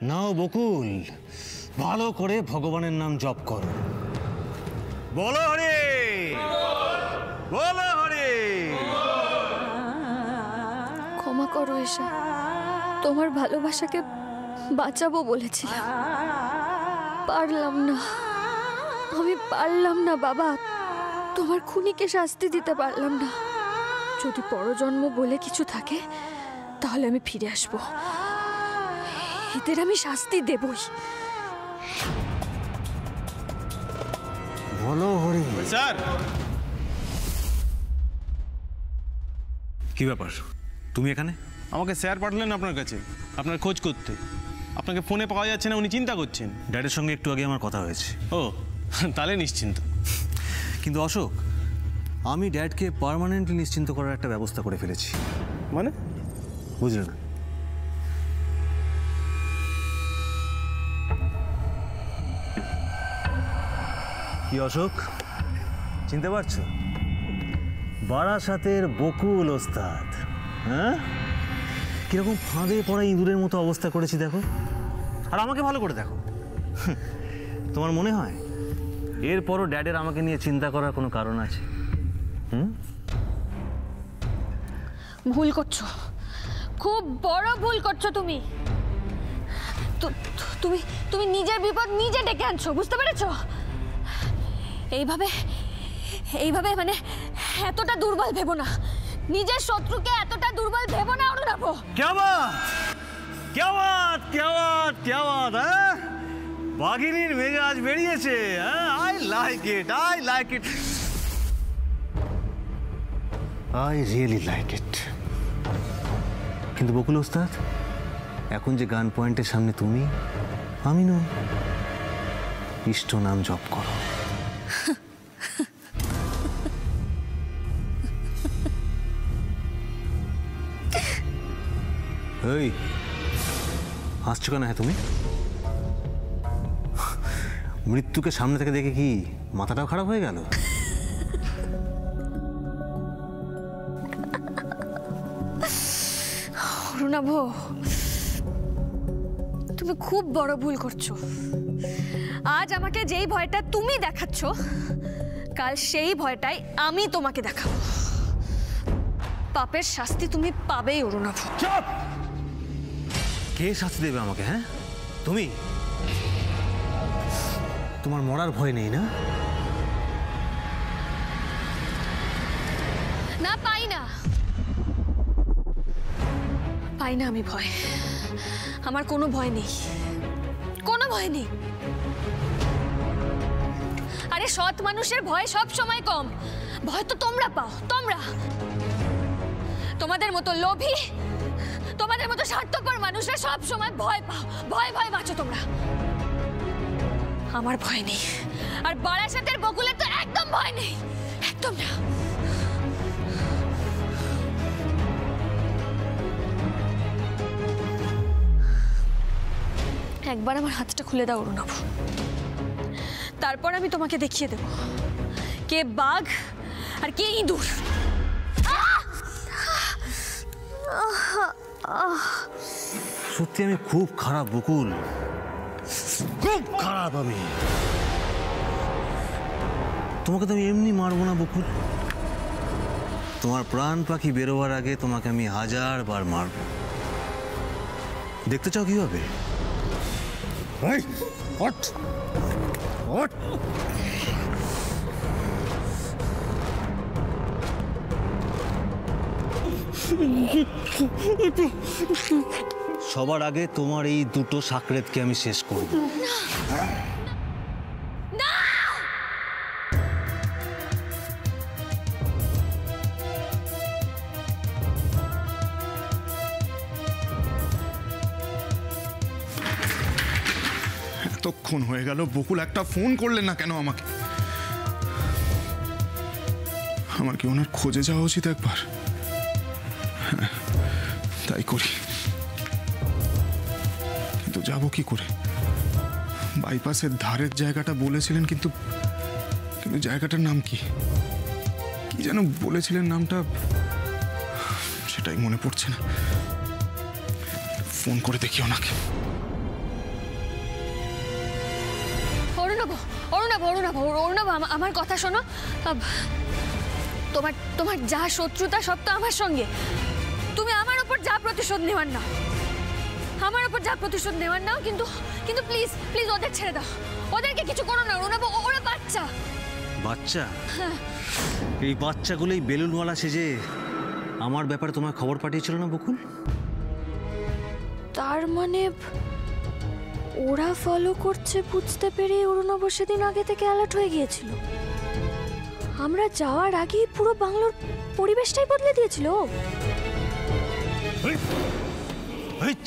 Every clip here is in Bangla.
নাও বকুল, ভালো করে ভগবানের নাম জপ করো। বলো হরে, বলো হরে। ক্ষমা করো এসা, তোমার ভালোবাসাকে বাঁচাবো বলেছিলাম, পারলাম না। আমি পারলাম না বাবা, তোমার খুনিকে শাস্তি দিতে পারলাম না। যদি পরজন্ম বলে কিছু থাকে তাহলে আমি ফিরে আসবো, এদের আমি শাস্তি দেবই। বলো হরি। স্যার, কি ব্যাপার তুমি এখানে? আমাকে স্যার পাঠালেন আপনার কাছে আপনার খোঁজ করতে। আপনাকে ফোনে পাওয়া যাচ্ছে না, উনি চিন্তা করছেন। ড্যাডের সঙ্গে একটু আগে আমার কথা হয়েছে। ও, তাহলে নিশ্চিন্ত। কিন্তু অশোক, আমি ড্যাডকে পার্মানেন্টলি নিশ্চিন্ত করার একটা ব্যবস্থা করে ফেলেছি। মানে? বুঝলে না? কি অশোক, চিনতে পারছো? বারাসাতের বকুল ওস্তাদ। হ্যাঁ, কিরকম ফাঁদে পড়া ইঁদুরের মতো অবস্থা করেছি দেখো। আর আমাকে ভালো করে দেখো। তোমার মনে হয় এরপরও ড্যাডের আমাকে নিয়ে চিন্তা করার কোনো কারণ আছে? ভুল করছো, খুব বড় ভুল করছো তুমি। তুমি তুমি নিজের বিপদ নিজে ডেকে আনছো, বুঝতে পেরেছো? এইভাবে এইভাবে মানে এতটা দুর্বল ভেবো না, নিজের শত্রুকে এতটা দুর্বল ভেবো না অরুণাভ। क्या बात, क्या बात, क्या बात, क्या बात, হ্যাঁ? বাঘিনীর মেজাজ বেরিয়েছে। I like it, I like it, I really like it. কিন্তু বকুল ওস্তাদ, এখন যে গান পয়েন্টের সামনে তুমি, আমি নই। ইষ্ট নাম জপ করো। এই হাসছো কেন? হ্যাঁ, তুমি মৃত্যুকে সামনে থেকে দেখে কি মাথাটাও খারাপ হয়ে গেল? অরুণাভ, তুমি খুব বড় ভুল করছো। আজ আমাকে যেই ভয়টা তুমি দেখাচ্ছ, কাল সেই ভয়টাই আমি তোমাকে দেখাবো। পাপের শাস্তি তুমি পাবেই অরুণাভ। চুপ! কে শাস্তি দেবে আমাকে? হ্যাঁ, তুমি? তোমার মরার ভয় নেই না? না, পাই না, পাই না আমি ভয়। আমার কোনো ভয় নেই, কোনো ভয় নেই। আরে সৎ মানুষের ভয় সব সময় কম, ভয় তো তোমরা পাও। তোমাদের মতো লোভী, তোমাদের মতো স্বার্থপর মানুষরা সব সময় ভয় পাও, ভয় ভয় বাঁচো তোমরা। আমার ভয় নেই, আর বারাসাতের বকুলের তো একদম ভয় নেই, একদম না। একবার আমার হাতটা খুলে দাও অরুণাভ, তারপর আমি তোমাকে দেখিয়ে দেব কে বাঘ আর কে ইঁদুর। সত্যি আমি খুব খারাপ বকুল, খুব খারাপ আমি। তোমাকে তো আমি এমনি মারবো না বকুল। তোমার প্রাণ পাখি বেরোবার আগে তোমাকে আমি 1000 বার মারবো। দেখতে চাও কিভাবে? সবার আগে তোমার এই দুটো সাকরেতকে আমি শেষ করব। এতক্ষণ হয়ে গেল, বকুল একটা ফোন করলেন না কেন আমাকে? আমার কি ওনার খোঁজে যাওয়া উচিত একবার? হ্যাঁ, তাই করি। কিন্তু যাব কি করে? বাইপাসের ধারের জায়গাটা বলেছিলেন, কিন্তু জায়গাটার নাম কি কি যেন বলেছিলেন, নামটা সেটাই মনে পড়ছে না। ফোন করে দেখি ওনাকে। অরুণাভ অরুণাভ অরুণাভ অরুণাভ আমার কথা শোনো। তোমার তোমার যা শত্রুতা সব তো আমার সঙ্গে। তুমি আমার উপর যা প্রতিশোধ নেওয়ার নাও, আমার উপর যা প্রতিশোধ নেওয়ার নাও, কিন্তু কিন্তু প্লিজ প্লিজ ওদের ছেড়ে দাও, ওদেরকে কিছু করো না অরুণাভ। ওরা বাচ্চা। বাচ্চা? এই বাচ্চাগুলোই বেলুনওয়ালা সেজে আমার ব্যাপারে তোমার খবর পাঠিয়েছিল না বকুল? তার মানে ওরা ফলো করছে বুঝতে পেরে অরুণাভ সেদিন আগে থেকে অ্যালার্ট হয়ে গিয়েছিল। আমরা যাওয়ার আগেই পুরো বাংলোর পরিবেশটাই বদলে দিয়েছিল।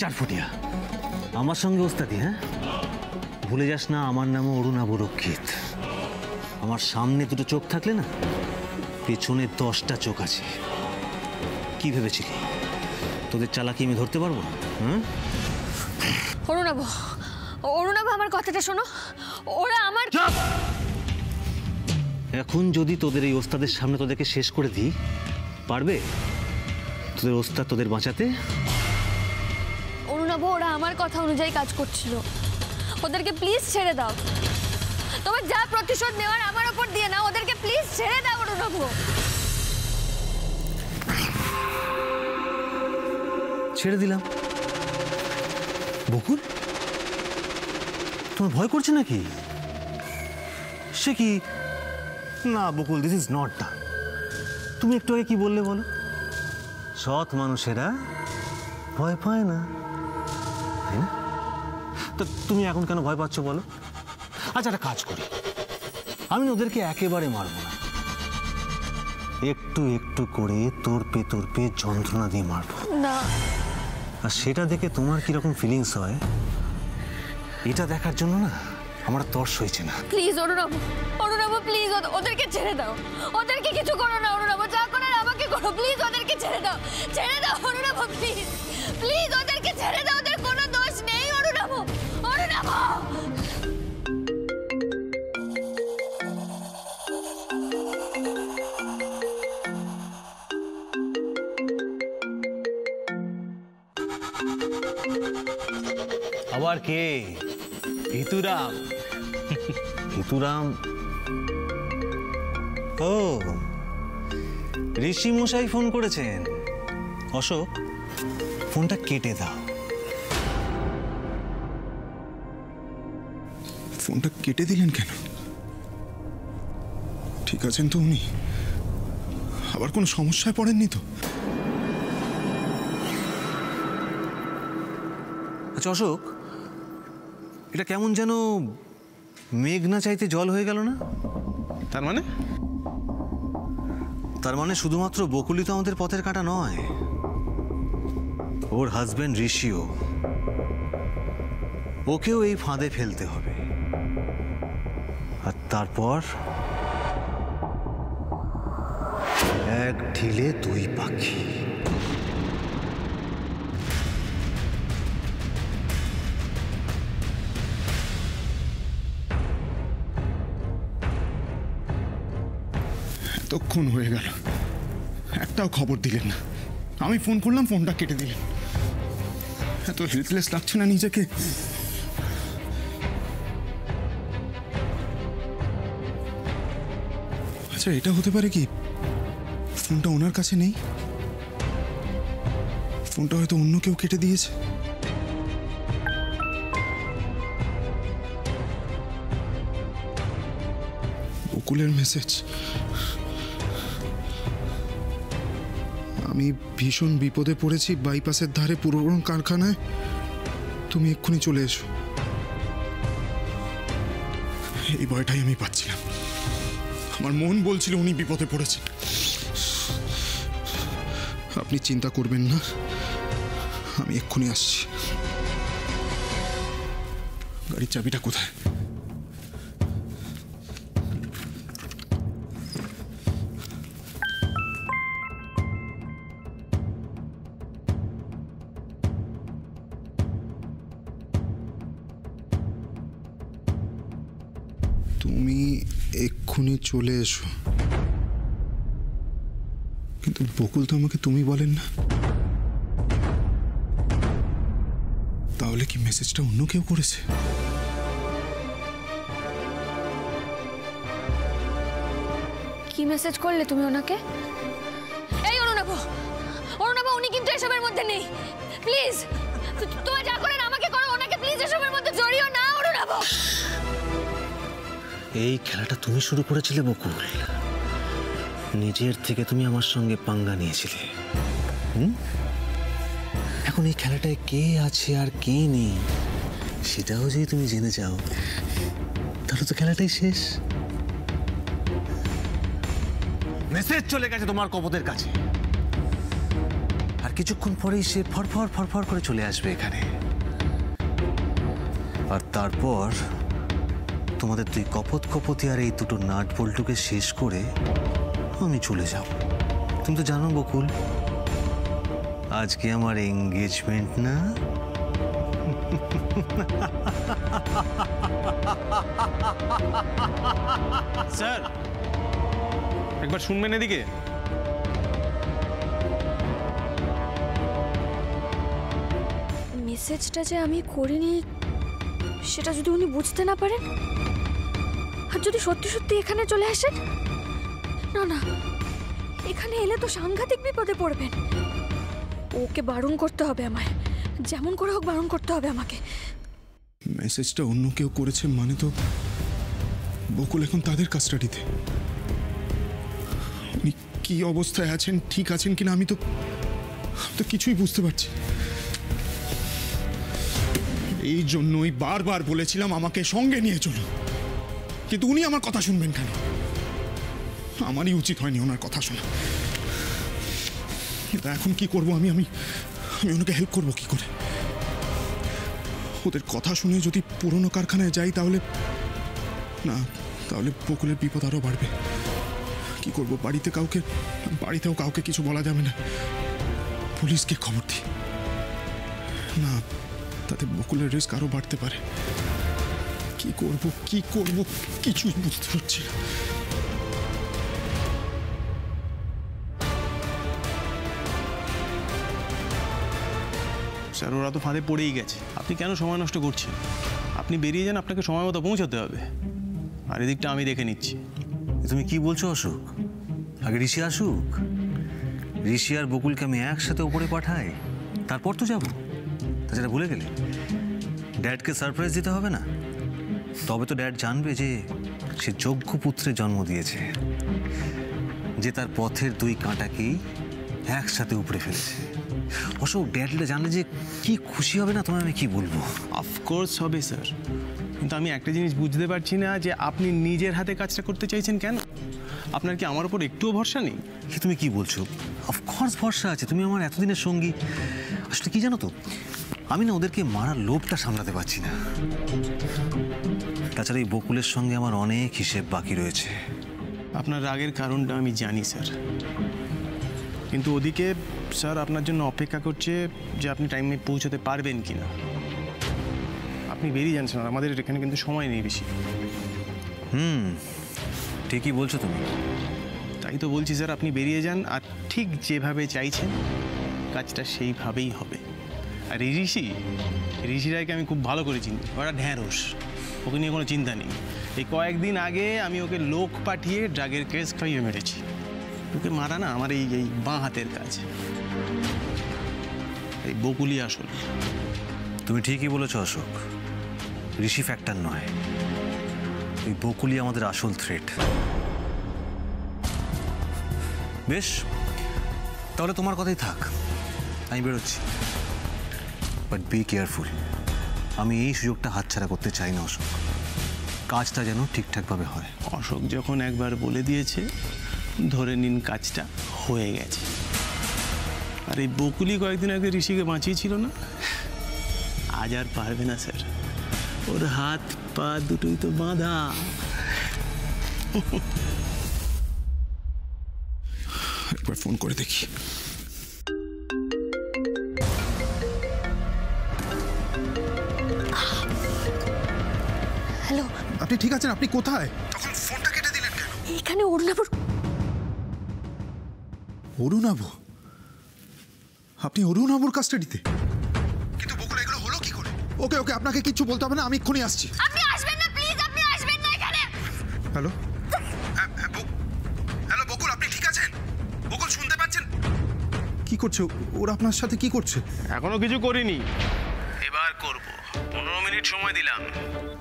চারফুটিয়া, আমার সঙ্গে ওস্তাদি? হ্যাঁ, ভুলে যাস না আমার নামও অরুণাভ রক্ষিত। আমার সামনে দুটো চোখ থাকলে না, পেছনে 10টা চোখ আছে। কি ভেবেছিলি তোদের চালাকি আমি ধরতে পারবো না? হ্যাঁ অরুণাভ অরুণাভ আমার কথাটা শোনো। ওরা আমার এখন যদি তোদের এই ওস্তাদের সামনে তোদেরকে শেষ করে দিই, পারবে তোদের ওস্তাদ তোদের বাঁচাতে? অরুণাভ ওরা আমার কথা অনুযায়ী কাজ করছিল, ওদেরকে প্লিজ ছেড়ে দাও। তোমার যা প্রতিশোধ নেওয়ার আমার উপর দিয়ে না, ওদেরকে প্লিজ ছেড়ে দাও অরুণাভ। ছেড়ে দিলাম। বকুল, তোমার ভয় করছে নাকি? সে কি? না বকুল, দিস ইজ নট দা। তুমি একটু আগে কি বললে বলো? সৎ মানুষেরা ভয় পায় না, তাই না? তো তুমি এখন কেন ভয় পাচ্ছ বলো? আচ্ছা, একটা কাজ করি, আমি ওদেরকে একেবারে মারবো না, একটু একটু করে তোরপে তোরপে যন্ত্রণা দিয়ে মারবো। না, আর সেটা দেখে তোমার কিরকম ফিলিংস হয় এটা দেখার জন্য না আমার তর্স হয়েছে না। প্লিজ অরুণাভ, অরুণাভ প্লিজ ওদেরকে ছেড়ে দাও, ওদেরকে কিছু করো না অরুণাভ, যা করার আমাকে করো, প্লিজ ওদেরকে ছেড়ে দাও, ছেড়ে দাও অরুণাভ, প্লিজ প্লিজ ওদেরকে ছেড়ে দাও, ওদের কোনো দোষ নেই অরুণাভ, অরুণাভ। আবার কে? ভিতুরাম। ভিতুরাম? ও, ঋষি মশাই ফোন করেছেন। অশোক, ফোনটা কেটে দাও। ফোনটা কেটে দিলেন কেন? ঠিক আছেন তো উনি? আবার কোনো সমস্যায় পড়েননি তো? আচ্ছা অশোক, এটা কেমন যেন মেঘ না চাইতে জল হয়ে গেল না? তার মানে? তার মানে শুধুমাত্র বকুলি তো আমাদের পথের কাঁটা নয়, ওর হাজবেন্ড ঋষিও, ওকেও এই ফাঁদে ফেলতে হবে। আর তারপর এক ঢিলে দুই পাখি। এতক্ষণ হয়ে গেল, একটাও খবর দিলেন না। আমি ফোন করলাম, ফোনটা কেটে দিলেন। এত হেল্পলেস লাগছে না নিজেকে? আচ্ছা, এটা হতে পারে কি ফোনটা ওনার কাছে নেই? ফোনটা হয়তো অন্য কেউ কেটে দিয়েছে। বকুলের মেসেজ। আমি ভীষণ বিপদে পড়েছি বাইপাসের ধারে পুরনো কারখানায়, তুমি এক্ষুনি চলে এসো। এই ভয়টাই আমি পাচ্ছিলাম। আমার মন বলছিল উনি বিপদে পড়েছে। আপনি চিন্তা করবেন না, আমি এক্ষুনি আসছি। গাড়ির চাবিটা কোথায়? তুমি এক্ষুনি চলে এসো। কিন্তু বকুল তো আমাকে তুমি বলেন না। তাহলে কি মেসেজটা অন্য কেউ করেছে? কি মেসেজ করলে তুমি ওনাকে? এই অরুণাভ, অরুণাভ, উনি কিন্তু এসবের মধ্যে নেই। প্লিজ তুমি যা করেন আমাকে করো, ওনাকে প্লিজ এসবের মধ্যে জড়িও না অরুণাভ। এই খেলাটা তুমি শুরু করেছিলে বকুল, নিজের থেকে তুমি আমার সঙ্গে পাঙ্গা নিয়েছিলে। এখন এই খেলাটায় কে আছে আর কে নেই সেটাও যদি তুমি জেনে যাও তাহলে তো খেলাটাই শেষ। মেসেজ চলে গেছে তোমার কপতের কাছে, আর কিছুক্ষণ পরেই সে ফরফর ফরফর করে চলে আসবে এখানে, আর তারপর তোমাদের দুই কপতি আর এই দুটো নাট বল্টুকে শেষ করে আমি চলে যাব। তুমি তো জানো বকুল, আজকে আমার এঙ্গেজমেন্ট না? স্যার একবার শুনবেন এদিকে। মেসেজটা যে আমি করিনি সেটা যদি উনি বুঝতে না পারেন, আর যদি সত্যি সত্যি এখানে চলে আসেন, না না, এখানে এলে তো সাংঘাতিক বিপদে পড়বেন। ওকে বারণ করতে হবে আমায়, যেমন করে হোক বারণ করতে হবে আমাকে। মেসেজটা অন্য কেউ করেছে মানে তো বকুল এখন তাদের কাস্টাডিতে। উনি কি অবস্থায় আছেন, ঠিক আছেন কিনা আমি তো কিছুই বুঝতে পারছি। এই জন্যই বারবার বলেছিলাম আমাকে সঙ্গে নিয়ে চলো, কিন্তু উনি আমার কথা শুনবেন কেন? আমারই উচিত হয়নি ওনার কথা শোনা। কিন্তু এখন কি করব আমি? আমি ওনাকে হেল্প করব কি করে? ওদের কথা শুনে যদি পুরনো কারখানায় যাই তাহলে বকুলের বিপদ আরো বাড়বে। কি করব? বাড়িতেও কাউকে কিছু বলা যাবে না। পুলিশকে খবর দিই না, তাতে বকুলের রিস্ক আরো বাড়তে পারে। কি করব কিছুই বুঝতে পারছি না। স্যার ওরা তো ফাঁদে পড়েই গেছে, আপনি কেন সময় নষ্ট করছেন? আপনি বেরিয়ে যান, আপনাকে সময় মতো পৌঁছাতে হবে, আর এদিকটা আমি দেখে নিচ্ছি। তুমি কি বলছো অশোক? আগে ঋষি আসুক, ঋষি আর বকুলকে আমি একসাথে ওপরে পাঠাই, তারপর তো যাবো। তাছাড়া ভুলে গেলে ড্যাডকে সারপ্রাইজ দিতে হবে না? তবে তো ড্যাড জানবে যে সে যোগ্য পুত্রের জন্ম দিয়েছে, যে তার পথের দুই কাঁটাকেই একসাথে উপড়ে ফেলেছে। অশোক, ড্যাডটা জানলে যে কি খুশি হবে না, তোমায় আমি কি বলবো। অফকোর্স হবে স্যার, কিন্তু আমি একটা জিনিস বুঝতে পারছি না যে আপনি নিজের হাতে কাজটা করতে চাইছেন কেন? আপনার কি আমার উপর একটুও ভরসা নেই? তুমি কি বলছো? অফকোর্স ভরসা আছে, তুমি আমার এতদিনের সঙ্গী। আসলে কি জানো তো, আমি না ওদেরকে মারার লোভটা সামলাতে পারছি না। তাছাড়া এই বকুলের সঙ্গে আমার অনেক হিসেব বাকি রয়েছে। আপনার রাগের কারণটা আমি জানি স্যার, কিন্তু ওদিকে স্যার আপনার জন্য অপেক্ষা করছে যে আপনি টাইমে পৌঁছতে পারবেন কি না। আপনি বেরিয়ে যান স্যার, আমাদের এখানে কিন্তু সময় নেই বেশি। ঠিকই বলছো তুমি। তাই তো বলছি স্যার, আপনি বেরিয়ে যান, আর ঠিক যেভাবে চাইছেন কাজটা সেইভাবেই হবে। আর এই ঋষি রায়কে আমি খুব ভালো করে চিনি, ওরা ঢ্যাঁড়স, ওকে নিয়ে কোনো চিন্তা নেই। এই কয়েকদিন আগে আমি ওকে লোক পাঠিয়ে ড্রাগের কেস খাইয়ে মেরেছি। ওকে মারা না আমার এই বাঁ হাতের কাজ। এই বকুলি আসল। তুমি ঠিকই বলেছ অশোক, ঋষি ফ্যাক্টর নয়, এই বকুলি আমাদের আসল থ্রেট। বেশ, তাহলে তোমার কথাই থাক, আমি বেরোচ্ছি। বাট বি কেয়ারফুল, আমি এই সুযোগটা হাতছাড়া করতে চাই না অশোক। কাজটা যেন ঠিকঠাকভাবে হয়। অশোক যখন একবার বলে দিয়েছে, ধরে নিন কাজটা হয়ে গেছে। আর এই বকুলি কয়েকদিন আগে ঋষিকে বাঁচিয়েছিল না, আজ আর পারবে না স্যার, ওর হাত পা দুটোই তো বাঁধা। একবার ফোন করে দেখি। হ্যালো, আপনি ঠিক আছেন? আপনি কোথায়? তখন ফোনটা কেটে দিলেন কেন? এখানে অরুণাভ। অরুণাভ? আপনি অরুণাভর কাস্টাডিতে? কিন্তু বকুল এগুলো হলো কি করে? ওকে আপনাকে কিচ্ছু বলতে হবে না, আমি এক্ষুনি আসছি। আপনি আসবেন না প্লিজ, আপনি আসবেন না এখানে। হ্যালো, কি করছে ওরা? আপনার সাথে কি করছে? এখনো কিছু করিনি, এবার করব। 15 মিনিট সময় দিলাম,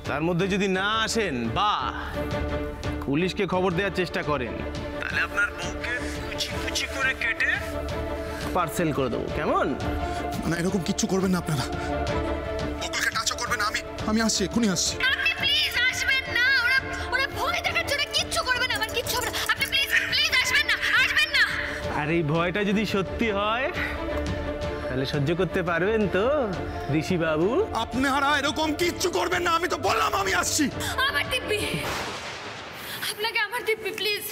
তার মধ্যে যদি না আসেন বা পুলিশকে খবর দেওয়ার চেষ্টা করেন, তাহলে আপনার বউকে কুচি কুচি করে কেটে পার্সেল করে দেবো। কেমন? না, এরকম কিচ্ছু করবেন না আপনারা। বকুলকে টাচও করবেন না। আমি আসছি, এক্ষুনি আসছি। আপনি প্লিজ আসবেন না। ওরা ভয় দেখার জন্য কিচ্ছু করবে না, আমার কিচ্ছু হবে না। আপনি প্লিজ আসবেন না, আসবেন না। আর এই ভয়টা যদি সত্যি হয়, তাহলে সহ্য করতে পারবেন তো ঋষি বাবু? আপনারা এরকম কিচ্ছু করবেন না, আমি তো বললাম আমি আসছি। আমার দিব্যি, আপনাকে আমার দিব্যি, প্লিজ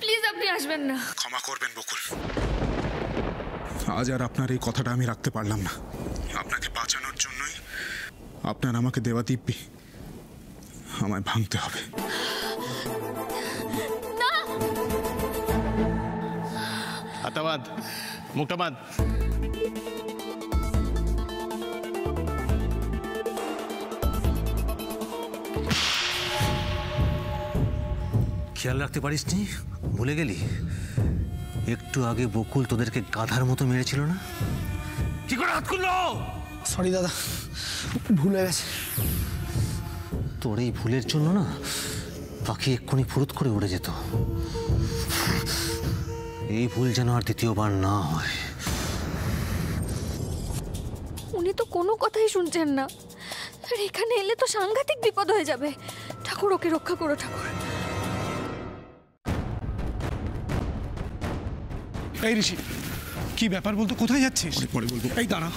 প্লিজ আপনি আসবেন না। ক্ষমা করবেন বকুল, আজ আর আপনার এই কথাটা আমি রাখতে পারলাম না। আপনাকে বাঁচানোর জন্যই আপনার আমাকে দেওয়া দিব্যি আমায় ভাঙতে হবে। হাতা বাঁধ, মুখটা বাঁধ। খেয়াল রাখতে পারিসনি? ভুলে গেলি? একটু আগে বকুল তোদেরকে গাধার মতো মেরেছিল না? কি করে হাত খুললো? সরি দাদা, ভুল হয়ে গেছে। তোর এই ভুলের জন্য না পাখি এক্ষুনি ফুরুত করে উড়ে যেত। এই ভুল যেন আর দ্বিতীয়বার না হয়। উনি তো কোনো কথাই শুনছেন না, আর এখানে এলে তো সাংঘাতিক বিপদ হয়ে যাবে। ঠাকুর ওকে রক্ষা করো ঠাকুর। এই ঋষি, কি ব্যাপার বলতো? কোথায় যাচ্ছিস? পরে বলবো। এই দাঁড়া,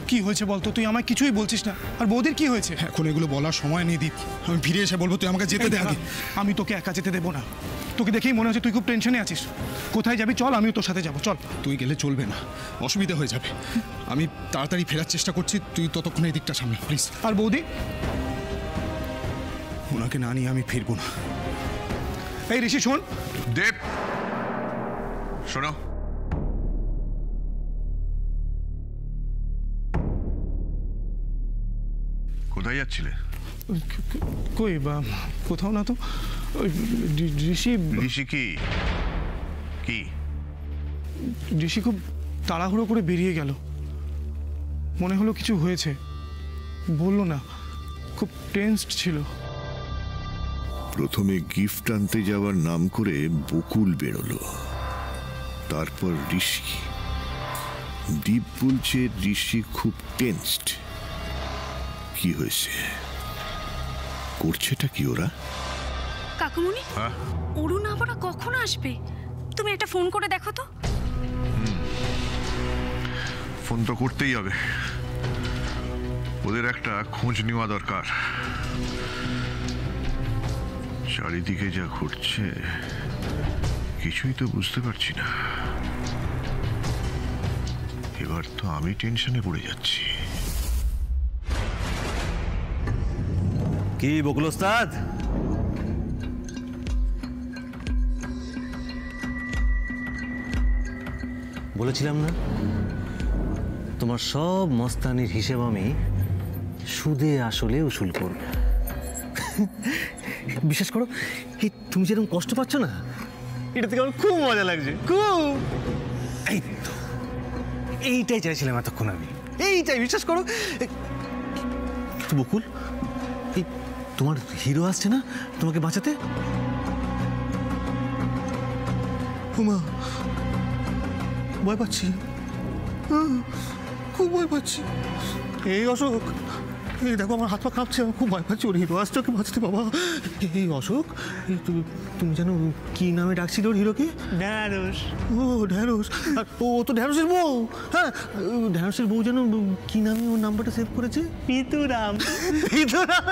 কি হয়েছে বলতো? তুই আমায় কিছুই বলছিস না। আর বৌদির কি হয়েছে? এখন এগুলো বলার সময় নেই দীপ, আমি ফিরে এসে বলবো। তুই আমাকে যেতে দে আগে। আমি তোকে একা যেতে দেবো না। তোকে দেখেই মনে হচ্ছে তুই খুব টেনশনে আছিস। কোথায় যাবি? চল, আমিও তোর সাথে যাবো। চল। তুই গেলে চলবে না, অসুবিধা হয়ে যাবে। আমি তাড়াতাড়ি ফেরার চেষ্টা করছি, তুই ততক্ষণে এই দিকটা সামনে প্লিজ। আর বৌদি? ওনাকে না নিয়ে আমি ফিরবো না। এই ঋষি শোন। দেব, শোনো, কোথায় যাচ্ছিলে? কই বা কোথাও না তো। ওই ঋষি ঋষি কি কি ঋষি খুব তাড়াহুড়ো করে বেরিয়ে গেল। মনে হলো কিছু হয়েছে, বললো না। খুব টেনসড ছিল। প্রথমে গিফট আনতে যাওয়ার নাম করে বকুল বেরোলো, তারপর ঋষি। দীপ বলছে ঋষি খুব টেনসড। কি হয়েছে? করছেটা কি ওরা? কাকুমণি, অরুণ আবার কখন আসবে? তুমি একটা ফোন করে দেখো তো। ফোন তো করতেই হবে, ওদের একটা খোঁজ নেওয়া দরকার। চারিদিকে যা ঘটছে কিছুই তো বুঝতে পারছি না। এবার তো আমি টেনশনে পড়ে যাচ্ছি। কি বকুল ওস্তাদ, বলেছিলাম না তোমার সব মস্তানির হিসেব আমি সুদে আসলে উসুল করব। বিশ্বাস করো, এই তুমি যেরকম কষ্ট পাচ্ছ না, এটা থেকে আমার খুব মজা লাগছে। খুব। এই তো, এইটাই চাইছিলাম এতক্ষণ আমি, এইটাই। বিশ্বাস করো। কিন্তু বকুল, এই তোমার হিরো আসছে না তোমাকে বাঁচাতে? মা, ভয় পাচ্ছি, খুব ভয় পাচ্ছি। এই অশোক, এই দেখো আমার হাত পা কাঁপছে, আমি খুব ভয় পাচ্ছি। ওর হিরো আসছে, ওকে বাঁচাতে বাবা। এই অশোক, তুমি জানো কি নামে ডাকছিল ওর হিরোকে? ঢ্যাঁড়স। ও ঢ্যাঁড়স, ও তো ঢ্যাঁড়সের বউ। হ্যাঁ, ঢ্যাঁড়সের বউ যেন কি নামে ওর নাম্বারটা সেভ করেছে? ভিতুরাম। ভিতুরাম,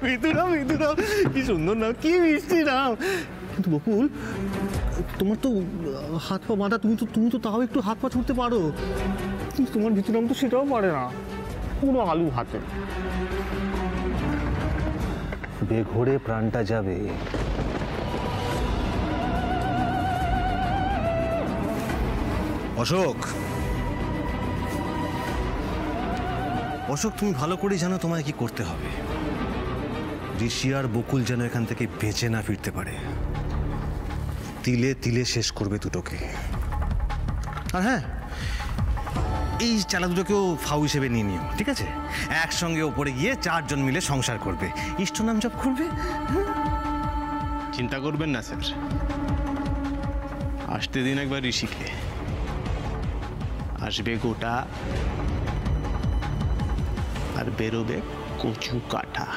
ভিতুরাম, ভিতুরাম, কি সুন্দর নাম, কি মিষ্টি নাম। কিন্তু বকুল, তোমার তো হাত পা বাঁধা, তুমি তো তাও একটু হাত পা ছুটতে পারো, কিন্তু তোমার ভিতুরাম তো সেটাও পারে না, পুরো আলু হাতে। বেঘোরে প্রাণটা যাবে। অশোক, অশোক, তুমি ভালো করে জানো তোমায় কি করতে হবে। ঋষি আর বকুল যেন এখান থেকে বেঁচে না ফিরতে পারে। তিলে তিলে শেষ করবে দুটোকে। আর হ্যাঁ, এই চালা দুটোকেও ফাউ হিসেবে নিয়ে নিও, ঠিক আছে? একসঙ্গে ওপরে গিয়ে 4 জন মিলে সংসার করবে, ইষ্ট নাম জপ করবে। চিন্তা করবেন না স্যার, আসতে দিন একবার ঋষিকে, আসবে গোটা আর বেরোবে কচু কাটা।